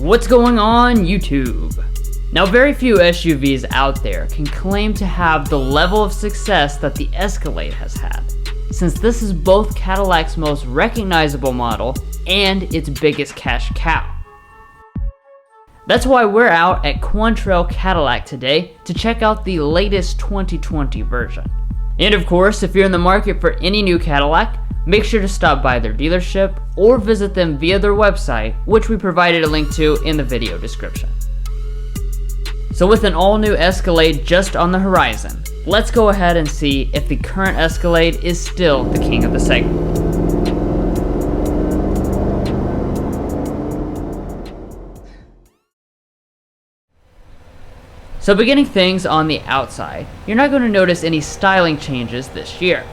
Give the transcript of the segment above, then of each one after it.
What's going on YouTube? Now, very few SUVs out there can claim to have the level of success that the Escalade has had, since this is both Cadillac's most recognizable model and its biggest cash cow. That's why we're out at Quantrell Cadillac today to check out the latest 2020 version. And of course, if you're in the market for any new Cadillac, make sure to stop by their dealership or visit them via their website, which we provided a link to in the video description. So with an all-new Escalade just on the horizon, let's go ahead and see if the current Escalade is still the king of the segment. So beginning things on the outside, you're not going to notice any styling changes this year.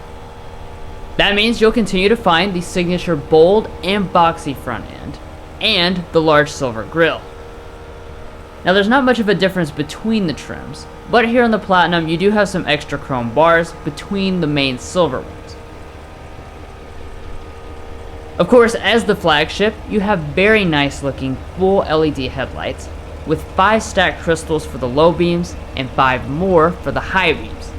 That means you'll continue to find the signature bold and boxy front end, and the large silver grille. Now there's not much of a difference between the trims, but here on the Platinum you do have some extra chrome bars between the main silver ones. Of course, as the flagship, you have very nice looking full LED headlights, with 5 stacked crystals for the low beams and 5 more for the high beams.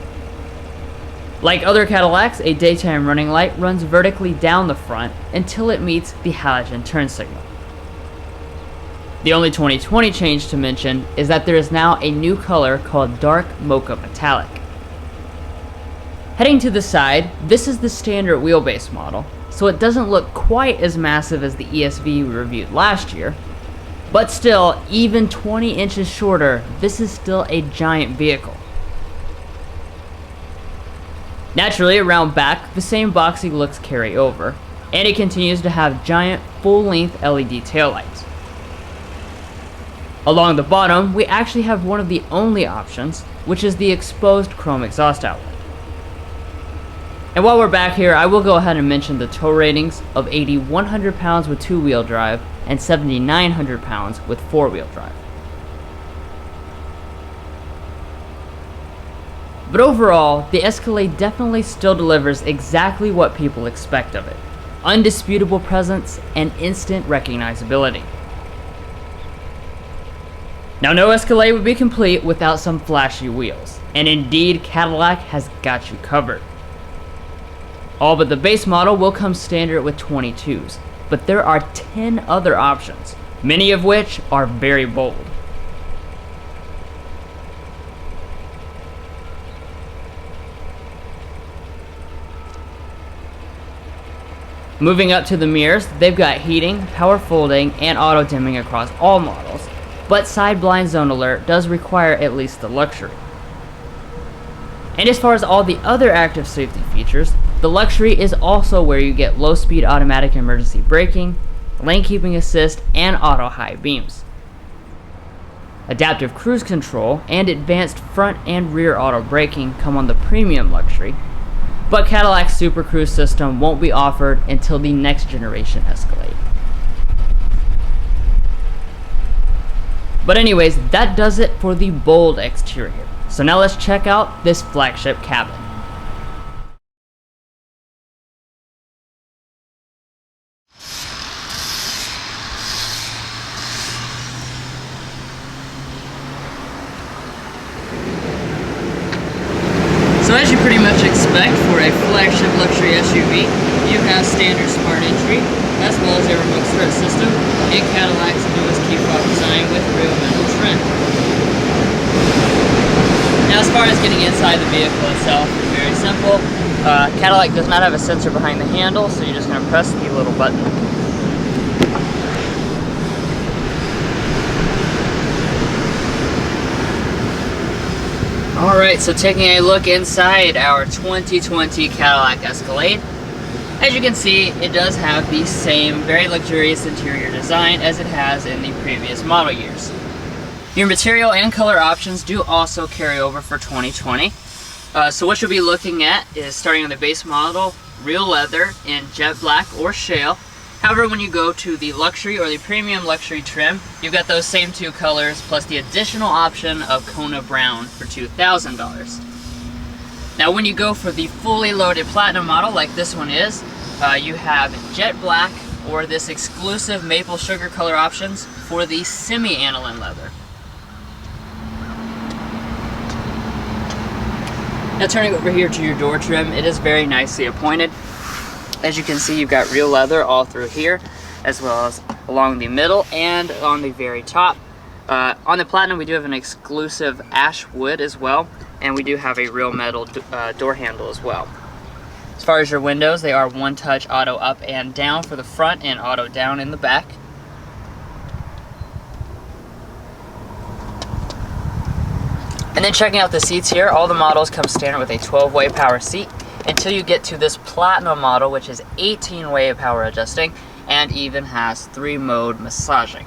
Like other Cadillacs, a daytime running light runs vertically down the front until it meets the halogen turn signal. The only 2020 change to mention is that there is now a new color called Dark Mocha Metallic. Heading to the side, this is the standard wheelbase model, so it doesn't look quite as massive as the ESV we reviewed last year, but still, even 20 inches shorter, this is still a giant vehicle. Naturally, around back, the same boxy looks carry over, and it continues to have giant full-length LED taillights. Along the bottom, we actually have one of the only options, which is the exposed chrome exhaust outlet. And while we're back here, I will go ahead and mention the tow ratings of 8,100 pounds with 2-wheel drive and 7,900 pounds with 4-wheel drive. But overall, the Escalade definitely still delivers exactly what people expect of it: undisputable presence and instant recognizability. Now, no Escalade would be complete without some flashy wheels, and indeed Cadillac has got you covered. All but the base model will come standard with 22s, but there are 10 other options, many of which are very bold. Moving up to the mirrors, they've got heating, power folding, and auto dimming across all models, but side blind zone alert does require at least the luxury. And as far as all the other active safety features, the luxury is also where you get low-speed automatic emergency braking, lane keeping assist, and auto high beams. Adaptive cruise control and advanced front and rear auto braking come on the premium luxury, but Cadillac's Super Cruise system won't be offered until the next generation Escalade. But anyways, that does it for the bold exterior. So now let's check out this flagship cabin. So as you pretty much expect for a flagship luxury SUV, you have standard smart entry, as well as a remote start system, and Cadillac's newest key fob design with real metal trim. Now, as far as getting inside the vehicle itself, it's very simple. Cadillac does not have a sensor behind the handle, so you're just going to press the little button. Alright, so taking a look inside our 2020 Cadillac Escalade, as you can see, it does have the same very luxurious interior design as it has in the previous model years. Your material and color options do also carry over for 2020. So what you'll be looking at is, starting on the base model, real leather in jet black or shale. However, when you go to the luxury or the premium luxury trim, you've got those same 2 colors plus the additional option of Kona brown for $2,000. Now when you go for the fully loaded Platinum model like this one is, you have jet black or this exclusive maple sugar color options for the semi-aniline leather. Now turning over here to your door trim, it is very nicely appointed. As you can see, you've got real leather all through here, as well as along the middle and on the very top. On the Platinum, we do have an exclusive ash wood as well, and we do have a real metal door handle as well. As far as your windows, they are one-touch auto up and down for the front and auto down in the back. And then checking out the seats here, all the models come standard with a 12-way power seat until you get to this Platinum model, which is 18-way power adjusting and even has 3-mode massaging.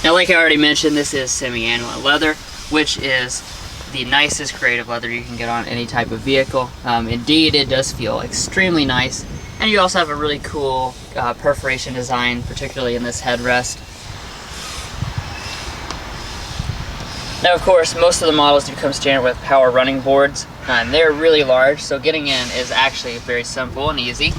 Now, like I already mentioned, this is semi-aniline leather, which is the nicest creative leather you can get on any type of vehicle. Indeed, it does feel extremely nice. And you also have a really cool perforation design, particularly in this headrest. Now, of course, most of the models do come standard with power running boards, and they're really large, so getting in is actually very simple and easy.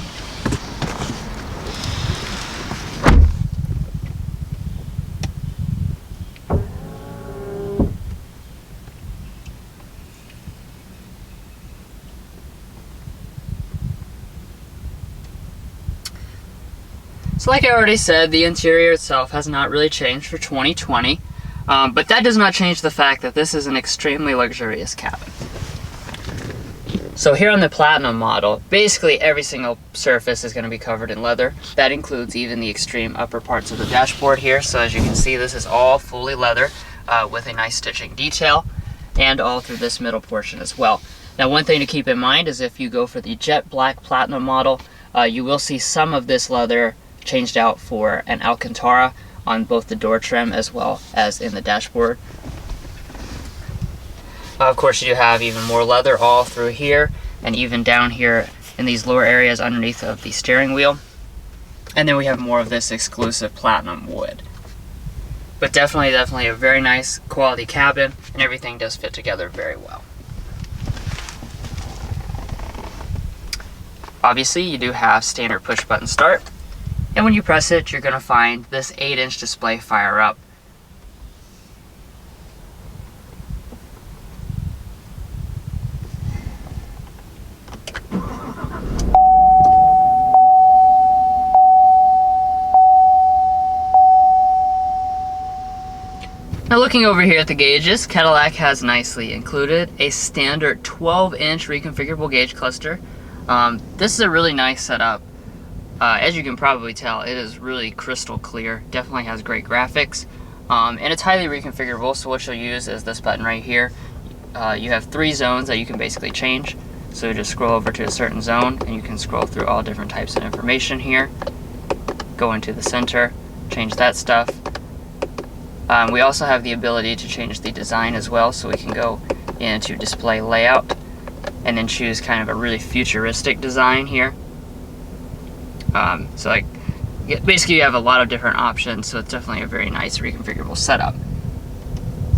So like I already said, the interior itself has not really changed for 2020. But that does not change the fact that this is an extremely luxurious cabin. So here on the Platinum model, basically every single surface is going to be covered in leather. That includes even the extreme upper parts of the dashboard here. So as you can see, this is all fully leather with a nice stitching detail, and all through this middle portion as well. Now, one thing to keep in mind is if you go for the jet black Platinum model, you will see some of this leather changed out for an Alcantara on both the door trim as well as in the dashboard. Of course, you have even more leather all through here and even down here in these lower areas underneath of the steering wheel. And then we have more of this exclusive Platinum wood. But definitely a very nice quality cabin, and everything does fit together very well. Obviously, you do have standard push button start. And when you press it, you're going to find this 8-inch display fire up. Now, looking over here at the gauges, Cadillac has nicely included a standard 12-inch reconfigurable gauge cluster. This is a really nice setup. As you can probably tell, it is really crystal clear, definitely has great graphics, and it's highly reconfigurable. So what you'll use is this button right here. You have 3 zones that you can basically change. So you just scroll over to a certain zone and you can scroll through all different types of information here. Go into the center, change that stuff. We also have the ability to change the design as well, so we can go into display layout and then choose kind of a really futuristic design here. So like, basically you have a lot of different options, so it's definitely a very nice reconfigurable setup.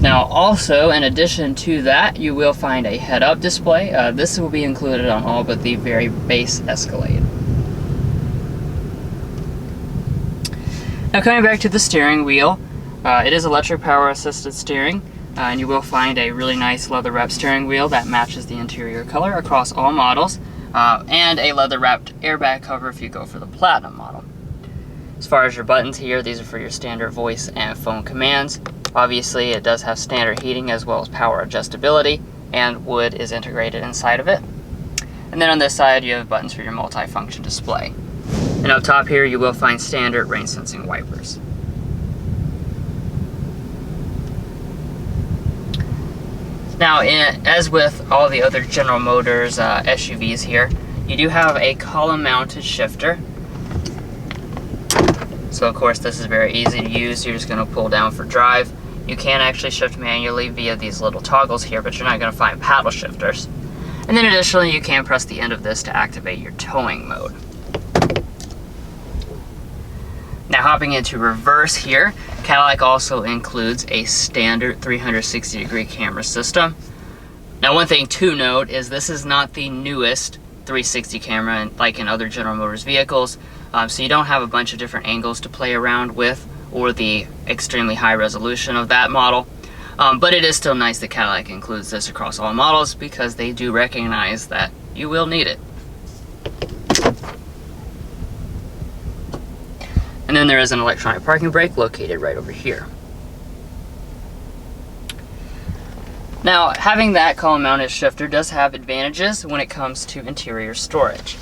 Now also, in addition to that, you will find a head-up display. This will be included on all but the very base Escalade. Now coming back to the steering wheel, it is electric power assisted steering, and you will find a really nice leather wrapped steering wheel that matches the interior color across all models. And a leather-wrapped airbag cover if you go for the Platinum model. As far as your buttons here, these are for your standard voice and phone commands. Obviously, it does have standard heating as well as power adjustability, and wood is integrated inside of it. And then on this side, you have buttons for your multi-function display. And up top here, you will find standard rain-sensing wipers. Now, as with all the other General Motors SUVs here, you do have a column-mounted shifter. So of course this is very easy to use. You're just going to pull down for drive. You can actually shift manually via these little toggles here, but you're not going to find paddle shifters. And then additionally, you can press the end of this to activate your towing mode. Now hopping into reverse here, Cadillac also includes a standard 360-degree camera system. Now one thing to note is this is not the newest 360 camera like in other General Motors vehicles, so you don't have a bunch of different angles to play around with, or the extremely high resolution of that model. But it is still nice that Cadillac includes this across all models, because they do recognize that you will need it. And then there is an electronic parking brake located right over here. Now, having that column mounted shifter does have advantages when it comes to interior storage.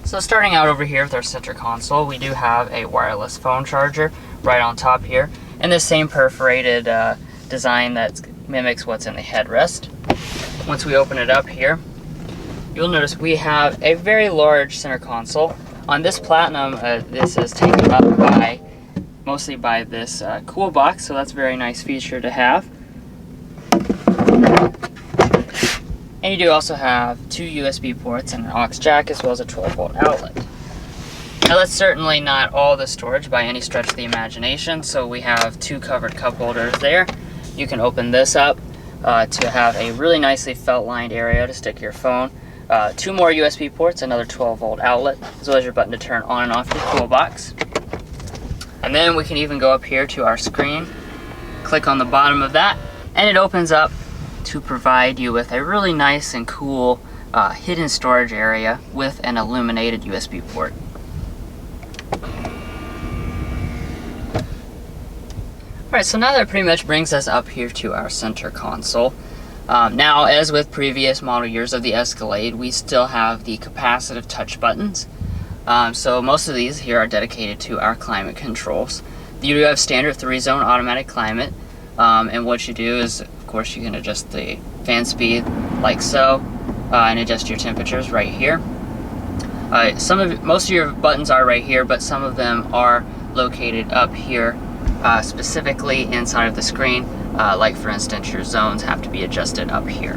So starting out over here with our center console, we do have a wireless phone charger right on top here, and the same perforated design that mimics what's in the headrest. Once we open it up here, you'll notice we have a very large center console. On this Platinum, this is taken up by mostly by this cool box, so that's a very nice feature to have. And you do also have 2 USB ports and an aux jack, as well as a 12-volt outlet. Now that's certainly not all the storage by any stretch of the imagination, so we have 2 covered cup holders there. You can open this up to have a really nicely felt-lined area to stick your phone. 2 more USB ports, another 12-volt outlet, as well as your button to turn on and off your cool box. And then we can even go up here to our screen, click on the bottom of that, and it opens up to provide you with a really nice and cool hidden storage area with an illuminated USB port. Alright, so now that pretty much brings us up here to our center console. Now, as with previous model years of the Escalade, we still have the capacitive touch buttons. So most of these here are dedicated to our climate controls. You do have standard 3-zone automatic climate, and what you do is, of course, you can adjust the fan speed like so, and adjust your temperatures right here. Most of your buttons are right here, but some of them are located up here, specifically inside of the screen. Like for instance, your zones have to be adjusted up here.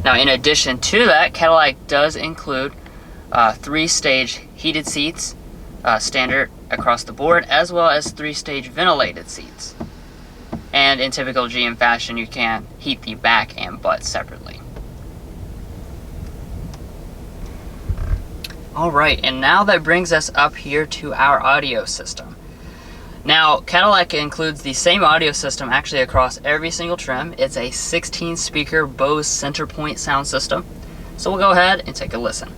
Now, in addition to that, Cadillac does include 3-stage heated seats, standard across the board, as well as 3-stage ventilated seats. And in typical GM fashion, you can heat the back and butt separately. Alright, and now that brings us up here to our audio system. Now, Cadillac includes the same audio system actually across every single trim. It's a 16-speaker Bose Centerpoint sound system. So we'll go ahead and take a listen.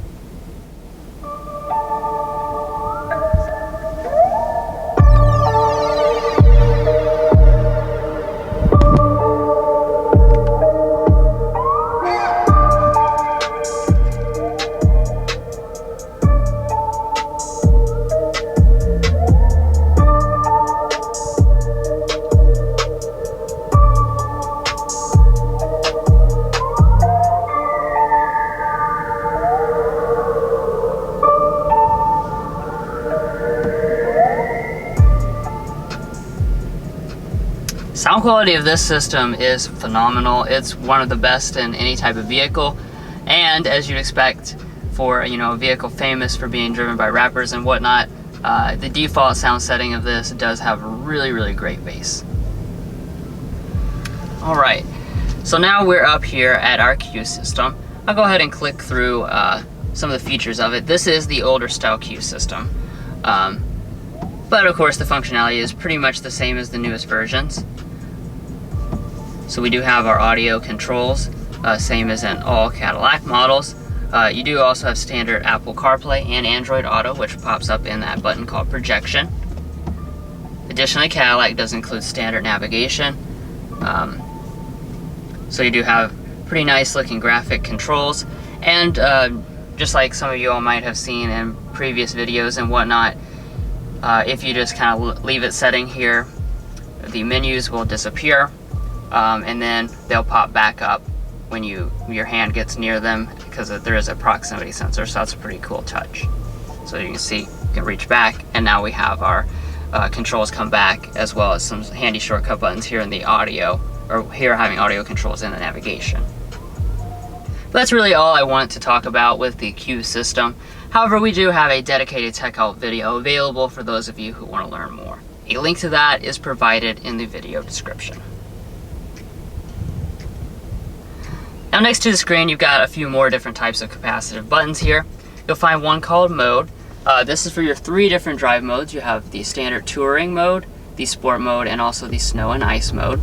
Sound quality of this system is phenomenal. It's one of the best in any type of vehicle, and as you'd expect for a vehicle famous for being driven by rappers and whatnot, the default sound setting of this does have a really great bass. Alright, so now we're up here at our Q system. I'll go ahead and click through some of the features of it. This is the older style Q system, but of course the functionality is pretty much the same as the newest versions. So we do have our audio controls, same as in all Cadillac models. You do also have standard Apple CarPlay and Android Auto, which pops up in that button called projection. Additionally, Cadillac does include standard navigation. So you do have pretty nice looking graphic controls, and just like some of you all might have seen in previous videos and whatnot, if you just kind of leave it setting here, the menus will disappear. And then they'll pop back up when your hand gets near them, because there is a proximity sensor, so that's a pretty cool touch. So you can see, you can reach back, and now we have our controls come back, as well as some handy shortcut buttons here in the audio, or here having audio controls in the navigation. But that's really all I wanted to talk about with the Q system. However, we do have a dedicated tech help video available for those of you who want to learn more. A link to that is provided in the video description. Now next to the screen, you've got a few more different types of capacitive buttons here. You'll find one called Mode. This is for your 3 different drive modes. You have the standard touring mode, the sport mode, and also the snow and ice mode.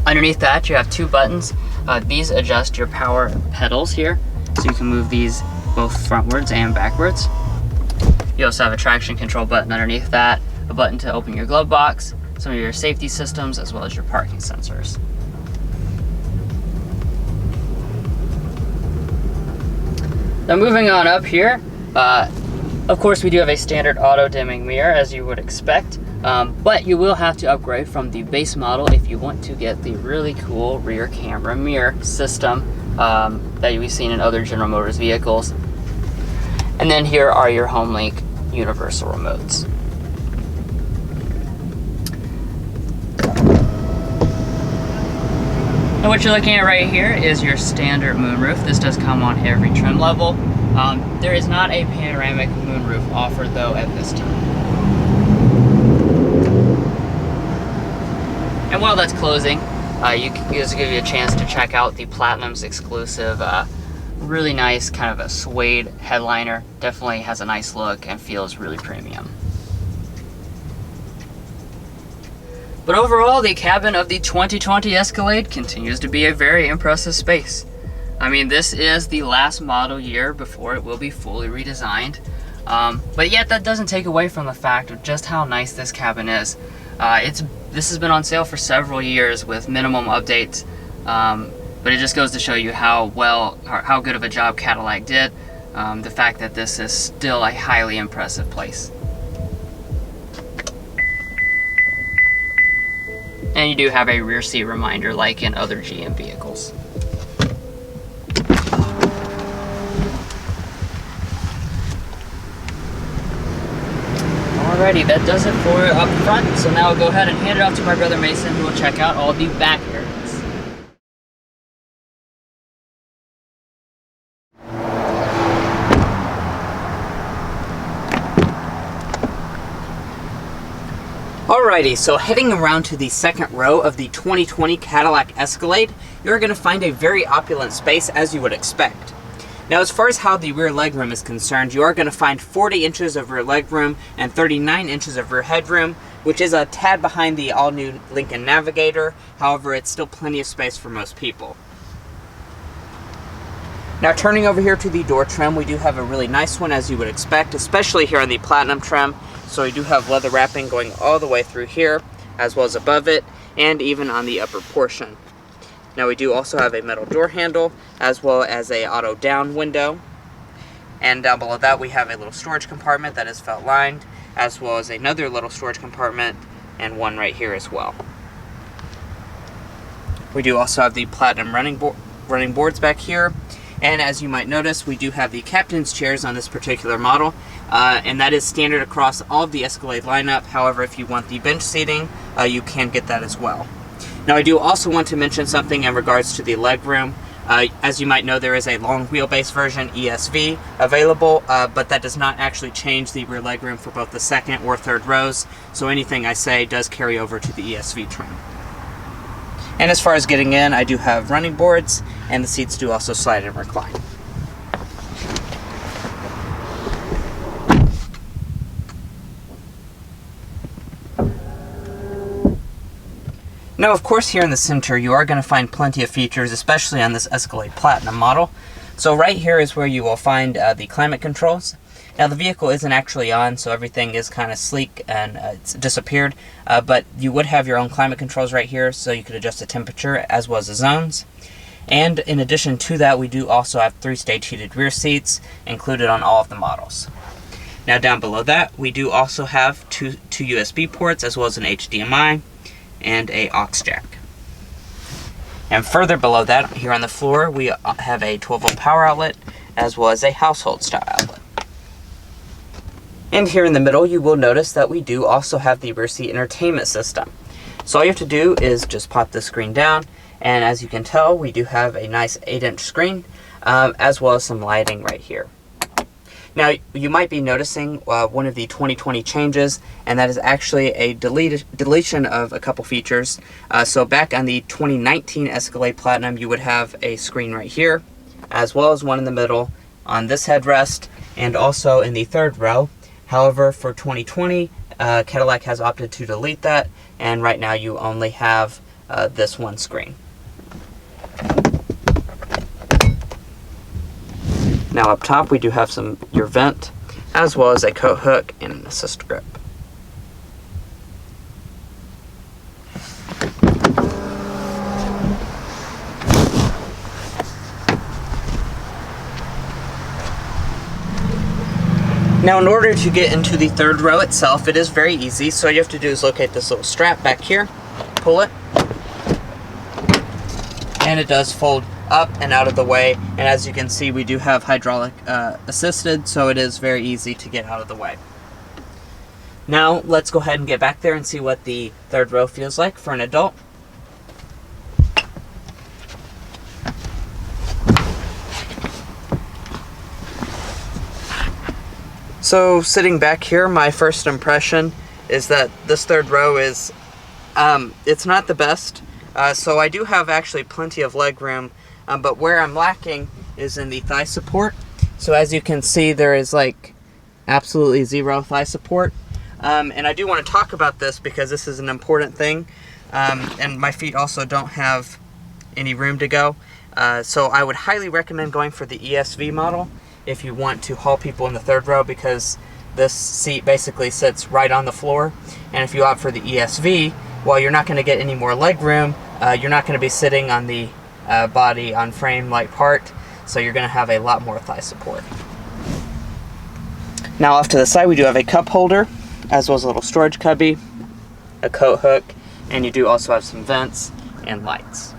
Underneath that, you have 2 buttons. These adjust your power pedals here, so you can move these both frontwards and backwards. You also have a traction control button underneath that, a button to open your glove box, some of your safety systems, as well as your parking sensors. Now moving on up here, of course we do have a standard auto dimming mirror, as you would expect, but you will have to upgrade from the base model if you want to get the really cool rear camera mirror system that we've seen in other General Motors vehicles. And then here are your HomeLink universal remotes. And what you're looking at right here is your standard moonroof. This does come on every trim level. There is not a panoramic moonroof offered though at this time. And while that's closing, this will give you a chance to check out the Platinum's exclusive, really nice kind of a suede headliner. Definitely has a nice look and feels really premium. But overall, the cabin of the 2020 Escalade continues to be a very impressive space. I mean, this is the last model year before it will be fully redesigned. But yet that doesn't take away from the fact of just how nice this cabin is. This has been on sale for several years with minimum updates, but it just goes to show you how good of a job Cadillac did. The fact that this is still a highly impressive place. And you do have a rear seat reminder like in other GM vehicles. Alrighty, that does it for up front. So now I'll go ahead and hand it off to my brother Mason, who will check out all the back areas. Alrighty, so heading around to the second row of the 2020 Cadillac Escalade, you're going to find a very opulent space, as you would expect. Now, as far as how the rear legroom is concerned, you are going to find 40 inches of rear legroom and 39 inches of rear headroom, which is a tad behind the all-new Lincoln Navigator. However, it's still plenty of space for most people. Now, turning over here to the door trim, we do have a really nice one, as you would expect, especially here on the Platinum trim. So we do have leather wrapping going all the way through here, as well as above it, and even on the upper portion. Now we do also have a metal door handle, as well as a auto down window. And down below that we have a little storage compartment that is felt lined, as well as another little storage compartment, and one right here as well. We do also have the Platinum running boards back here. And as you might notice, we do have the captain's chairs on this particular model, and that is standard across all of the Escalade lineup. However, if you want the bench seating, you can get that as well. Now, I do also want to mention something in regards to the legroom. As you might know, there is a long wheelbase version, ESV, available, but that does not actually change the rear legroom for both the second or third rows, so anything I say does carry over to the ESV trim. And as far as getting in, I do have running boards, and the seats do also slide and recline. Now, of course, here in the center, you are going to find plenty of features, especially on this Escalade Platinum model. So right here is where you will find the climate controls. Now, the vehicle isn't actually on, so everything is kind of sleek and it's disappeared, but you would have your own climate controls right here, so you could adjust the temperature as well as the zones. And in addition to that, we do also have 3-stage heated rear seats included on all of the models. Now, down below that, we do also have two USB ports, as well as an HDMI and a aux jack. And further below that, here on the floor, we have a 12-volt power outlet, as well as a household style outlet. And here in the middle, you will notice that we do also have the rear seat entertainment system. So all you have to do is just pop the screen down, and as you can tell, we do have a nice 8-inch screen, as well as some lighting right here. Now, you might be noticing one of the 2020 changes, and that is actually a deletion of a couple features. So back on the 2019 Escalade Platinum, you would have a screen right here, as well as one in the middle on this headrest, and also in the third row. However, for 2020, Cadillac has opted to delete that, and right now you only have this one screen. Now up top we do have your vent, as well as a coat hook and an assist grip. Now, in order to get into the third row itself, it is very easy. So all you have to do is locate this little strap back here, pull it, and it does fold up and out of the way. And as you can see, we do have hydraulic assisted, so it is very easy to get out of the way. Now, let's go ahead and get back there and see what the third row feels like for an adult. So sitting back here, my first impression is that this third row is, it's not the best. So I do have actually plenty of leg room, but where I'm lacking is in the thigh support. So as you can see, there is like absolutely zero thigh support. And I do want to talk about this because this is an important thing. And my feet also don't have any room to go. So I would highly recommend going for the ESV model if you want to haul people in the third row, because this seat basically sits right on the floor. And if you opt for the ESV, while you're not going to get any more leg room, you're not going to be sitting on the body on frame like part, so you're going to have a lot more thigh support. Now off to the side we do have a cup holder, as well as a little storage cubby, a coat hook, and you do also have some vents and lights.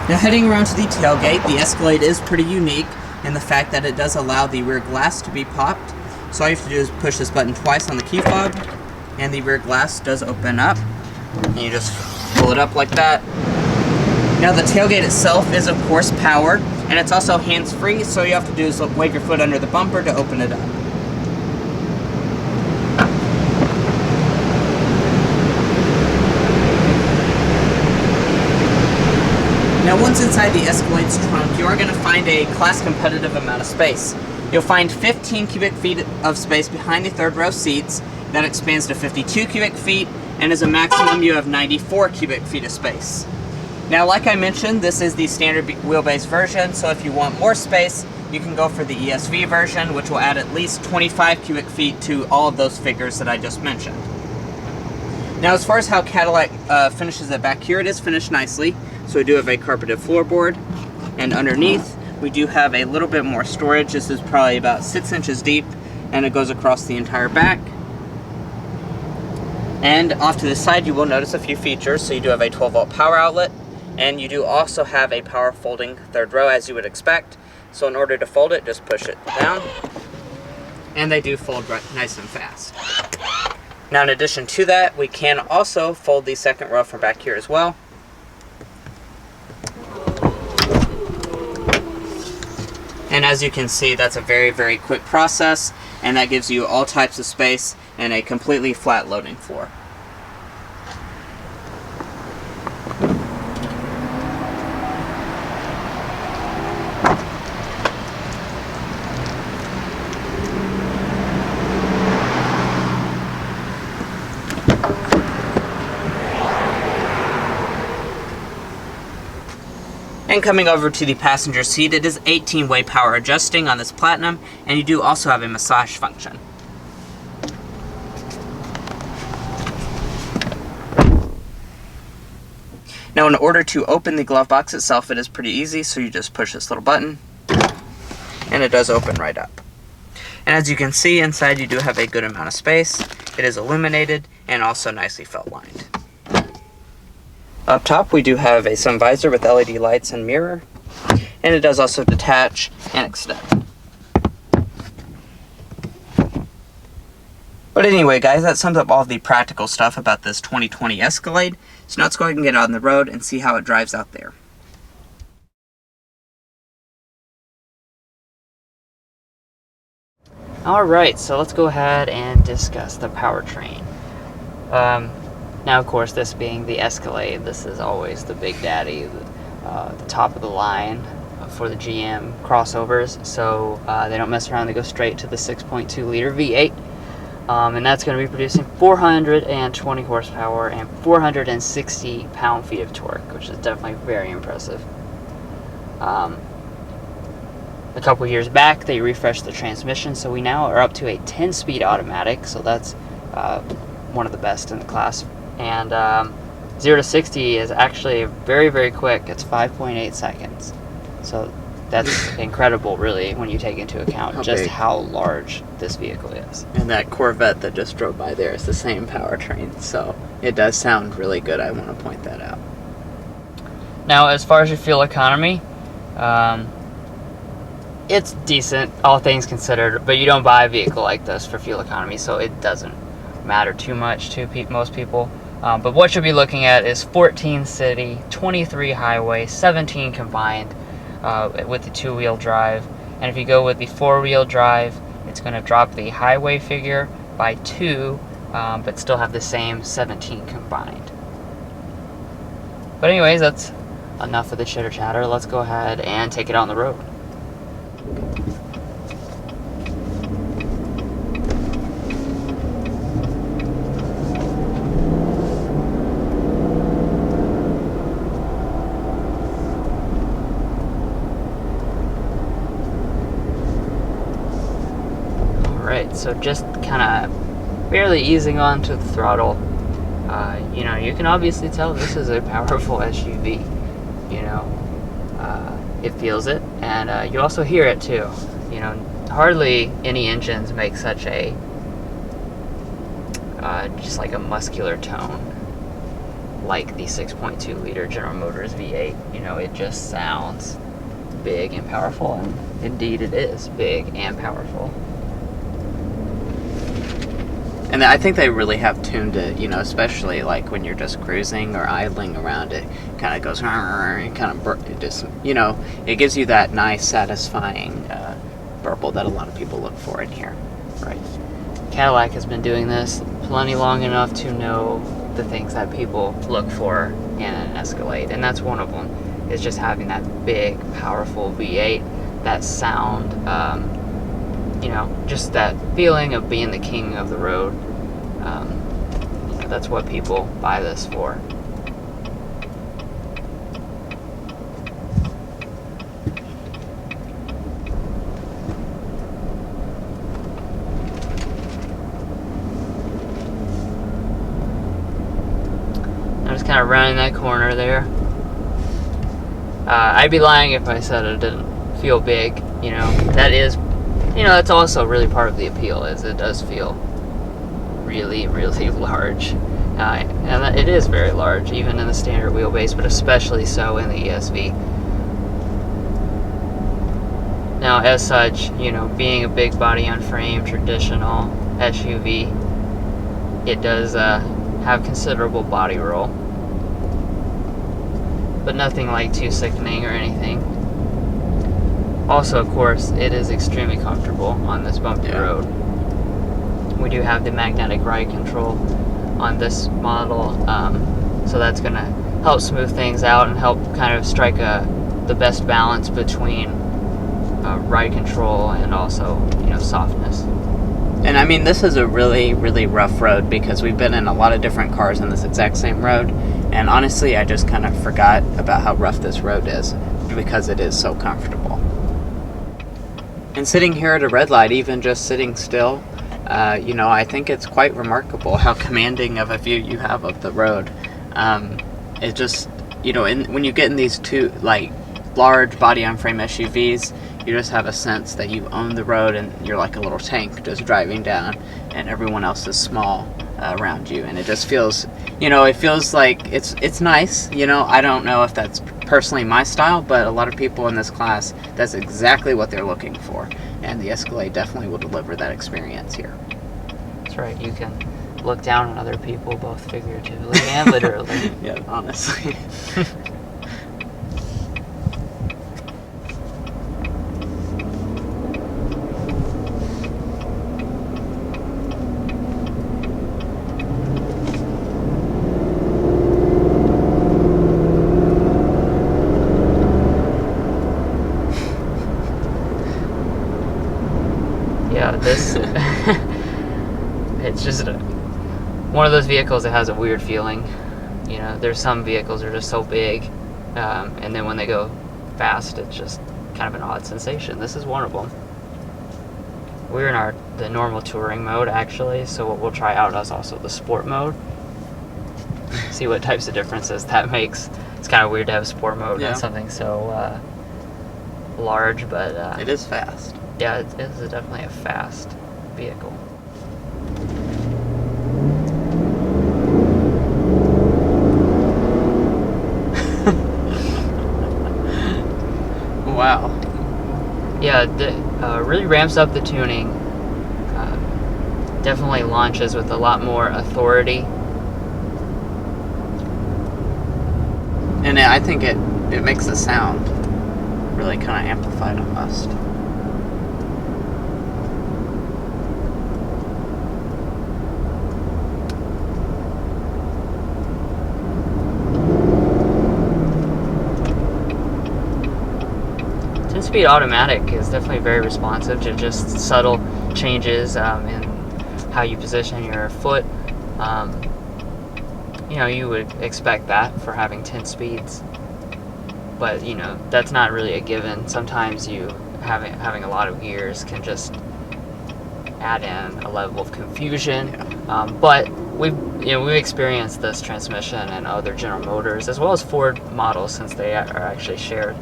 Now heading around to the tailgate, the Escalade is pretty unique in the fact that it does allow the rear glass to be popped. So all you have to do is push this button twice on the key fob, and the rear glass does open up. And you just pull it up like that. Now the tailgate itself is of course powered, and it's also hands-free, so all you have to do is wave your foot under the bumper to open it up. Now once inside the Escalade's trunk, you are going to find a class-competitive amount of space. You'll find 15 cubic feet of space behind the third row seats. That expands to 52 cubic feet, and as a maximum you have 94 cubic feet of space. Now like I mentioned, this is the standard wheelbase version, so if you want more space, you can go for the ESV version, which will add at least 25 cubic feet to all of those figures that I just mentioned. Now as far as how Cadillac finishes it back here, it is finished nicely. So we do have a carpeted floorboard, and underneath we do have a little bit more storage. This is probably about 6 inches deep, and it goes across the entire back. And off to the side you will notice a few features. So you do have a 12-volt power outlet, and you do also have a power folding third row, as you would expect. So in order to fold it, just push it down, and they do fold right, nice and fast. Now in addition to that, we can also fold the second row from back here as well. And as you can see, that's a very, very quick process, and that gives you all types of space and a completely flat loading floor. And coming over to the passenger seat, it is 18-way power adjusting on this Platinum, and you do also have a massage function. Now in order to open the glove box itself, it is pretty easy, so you just push this little button, and it does open right up. And as you can see, inside you do have a good amount of space. It is illuminated and also nicely felt lined. Up top we do have a sun visor with LED lights and mirror, and it does also detach and extend. But anyway guys, that sums up all the practical stuff about this 2020 Escalade. So now let's go ahead and get on the road and see how it drives out there. Alright, so let's go ahead and discuss the powertrain. Now of course, this being the Escalade, this is always the big daddy, the top of the line for the GM crossovers, so they don't mess around, they go straight to the 6.2 liter V8. And that's going to be producing 420 horsepower and 460 pound-feet of torque, which is definitely very impressive. A couple years back, they refreshed the transmission, so we now are up to a 10-speed automatic, so that's one of the best in the class. And 0 to 60 is actually very, very quick. It's 5.8 seconds. So that's incredible, really, when you take into account how large this vehicle is. And that Corvette that just drove by there is the same powertrain, so it does sound really good. I want to point that out. Now, as far as your fuel economy, it's decent, all things considered, but you don't buy a vehicle like this for fuel economy, so it doesn't matter too much to most people. But what you'll be looking at is 14 city, 23 highway, 17 combined with the two-wheel drive. And if you go with the four-wheel drive, it's going to drop the highway figure by 2, but still have the same 17 combined. But anyways, that's enough of the chitter-chatter. Let's go ahead and take it on the road. Alright, so just kind of barely easing onto the throttle. You know, you can obviously tell this is a powerful SUV. You know, it feels it, and you also hear it too. You know, hardly any engines make such a just like a muscular tone like the 6.2 liter General Motors V8. You know, it just sounds big and powerful, and indeed it is big and powerful. And I think they really have tuned it, you know, especially like when you're just cruising or idling around, it kind of goes and kind of, it just, you know, it gives you that nice, satisfying burble that a lot of people look for in here. Right. Cadillac has been doing this plenty long enough to know the things that people look for in an Escalade, and that's one of them, is just having that big, powerful V8, that sound, you know, just that feeling of being the king of the road. You know, that's what people buy this for. I'm just kind of rounding that corner there. I'd be lying if I said it didn't feel big. You know, that is, you know, that's also really part of the appeal, is it does feel really, really large. And it is very large, even in the standard wheelbase, but especially so in the ESV. Now, as such, you know, being a big body on frame, traditional SUV, it does have considerable body roll. But nothing like too sickening or anything. Also, of course, it is extremely comfortable on this bumpy road. We do have the magnetic ride control on this model, so that's going to help smooth things out and help kind of strike the best balance between ride control and also, you know, softness. And I mean, this is a really, really rough road because we've been in a lot of different cars on this exact same road, and honestly, I just kind of forgot about how rough this road is because it is so comfortable. And sitting here at a red light, even just sitting still, you know, I think it's quite remarkable how commanding of a view you have of the road. It just, you know, when you get in these two, like, large body-on-frame SUVs, you just have a sense that you own the road and you're like a little tank just driving down, and everyone else is small. around you, and it just feels, it feels like it's nice. I don't know if that's personally my style, but a lot of people in this class, that's exactly what they're looking for, and the Escalade definitely will deliver that experience here. That's right. You can look down on other people, both figuratively and literally. Yeah, honestly. Yeah, this it's just one of those vehicles that has a weird feeling. There's some vehicles that are just so big, and then when they go fast, it's just kind of an odd sensation. This is one of them. We're in the normal touring mode, actually, so what we'll try out is also the sport mode. See what types of differences that makes. It's kind of weird to have sport mode on something so large, but it is fast. Yeah, it is definitely a fast vehicle. Wow. Yeah, really ramps up the tuning. Definitely launches with a lot more authority. And I think it makes the sound really kind of amplified almost. Speed automatic is definitely very responsive to just subtle changes in how you position your foot. You would expect that for having 10 speeds, but that's not really a given. Sometimes having a lot of gears can just add in a level of confusion. But we've experienced this transmission in other General Motors as well as Ford models, since they are actually shared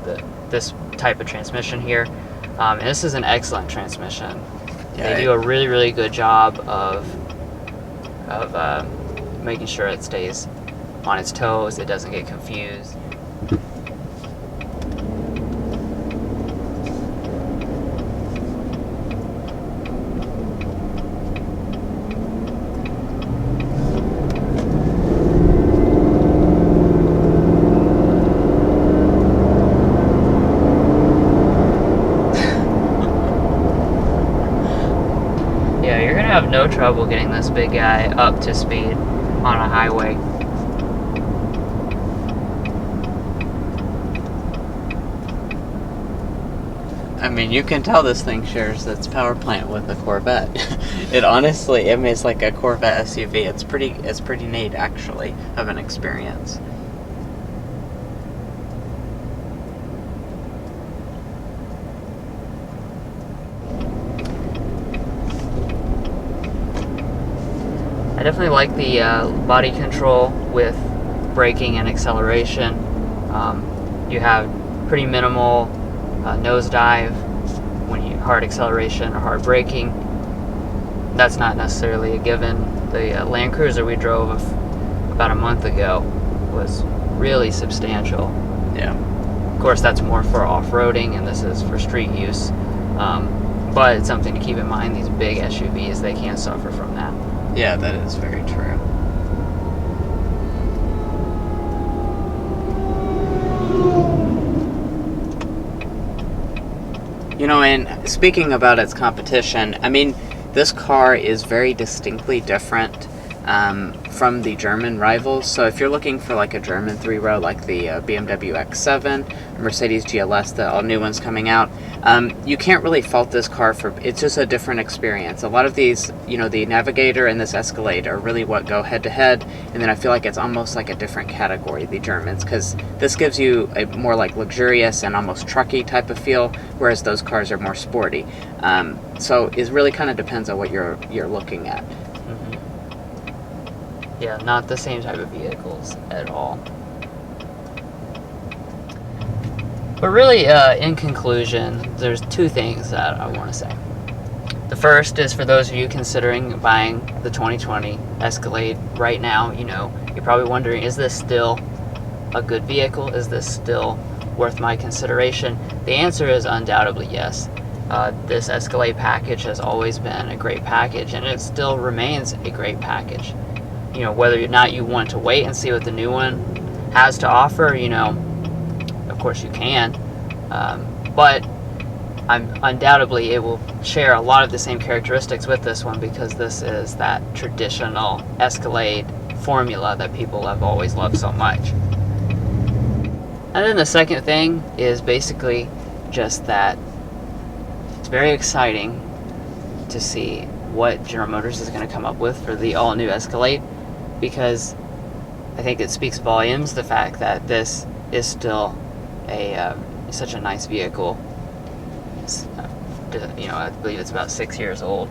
this type of transmission here, and this is an excellent transmission. They do a really, really good job of making sure it stays on its toes, it doesn't get confused. Have no trouble getting this big guy up to speed on a highway. I mean, you can tell this thing shares its power plant with a Corvette. It's like a Corvette SUV. It's pretty neat, actually, of an experience. I definitely like the body control with braking and acceleration. You have pretty minimal nosedive when you hard acceleration or hard braking. That's not necessarily a given. The Land Cruiser we drove about a month ago was really substantial. Yeah. Of course, that's more for off-roading, and this is for street use. But it's something to keep in mind. These big SUVs, they can suffer from that. Yeah, that is very true. And speaking about its competition, I mean, this car is very distinctly different from the German rivals. So if you're looking for like a German three-row, like the BMW X7, Mercedes GLS, the all new ones coming out, you can't really fault this car for, it's just a different experience. A lot of these, the Navigator and this Escalade are really what go head-to-head, and then I feel like it's almost like a different category, the Germans, because this gives you a more like luxurious and almost trucky type of feel, whereas those cars are more sporty. So it really kind of depends on what you're looking at. Yeah, not the same type of vehicles at all. But really, in conclusion, there's two things that I want to say. The first is for those of you considering buying the 2020 Escalade right now. You're probably wondering, is this still a good vehicle? Is this still worth my consideration? The answer is undoubtedly yes. This Escalade package has always been a great package, and it still remains a great package. Whether or not you want to wait and see what the new one has to offer, of course you can, but undoubtedly it will share a lot of the same characteristics with this one, because this is that traditional Escalade formula that people have always loved so much. And then the second thing is basically just that it's very exciting to see what General Motors is going to come up with for the all-new Escalade, because I think it speaks volumes, the fact that this is still such a nice vehicle. I believe it's about 6 years old,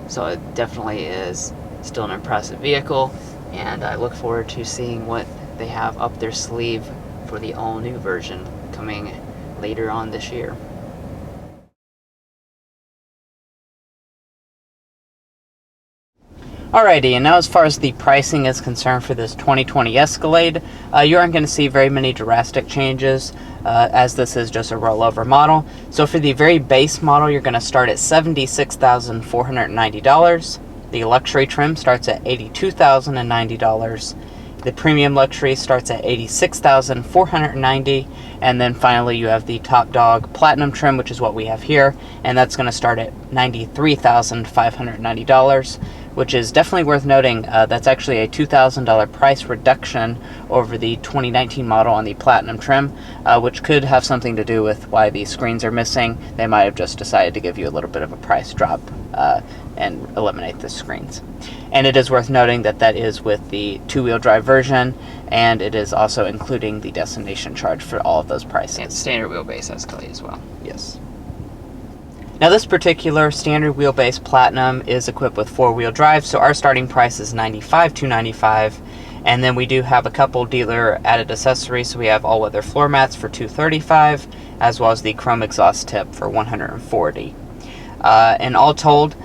so it definitely is still an impressive vehicle, and I look forward to seeing what they have up their sleeve for the all-new version coming later on this year. Alrighty, and now as far as the pricing is concerned for this 2020 Escalade, you aren't going to see very many drastic changes, as this is just a rollover model. So for the very base model, you're going to start at $76,490. The luxury trim starts at $82,090. The premium luxury starts at $86,490, and then finally you have the top dog platinum trim, which is what we have here, and that's going to start at $93,590, which is definitely worth noting. That's actually a $2,000 price reduction over the 2019 model on the platinum trim, which could have something to do with why the screens are missing. They might have just decided to give you a little bit of a price drop and eliminate the screens. And it is worth noting that that is with the two-wheel drive version, and it is also including the destination charge for all of those prices. And standard wheelbase Escalade as well. Yes. Now this particular standard wheelbase Platinum is equipped with four-wheel drive, so our starting price is $95,295, and then we do have a couple dealer added accessories. So we have all-weather floor mats for $235, as well as the chrome exhaust tip for $140. And all told,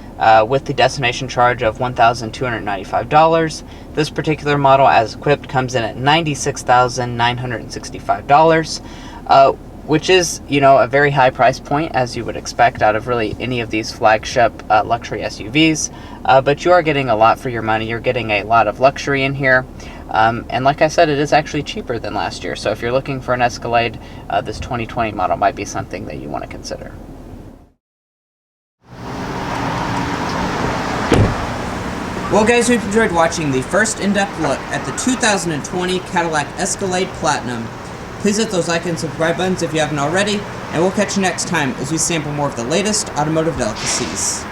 with the destination charge of $1,295, this particular model as equipped comes in at $96,965, which is, a very high price point, as you would expect out of really any of these flagship luxury SUVs. But you are getting a lot for your money. You're getting a lot of luxury in here. And like I said, it is actually cheaper than last year. So if you're looking for an Escalade, this 2020 model might be something that you want to consider. Well guys, we've enjoyed watching the first in-depth look at the 2020 Cadillac Escalade Platinum. Please hit those like and subscribe buttons if you haven't already, and we'll catch you next time as we sample more of the latest automotive delicacies.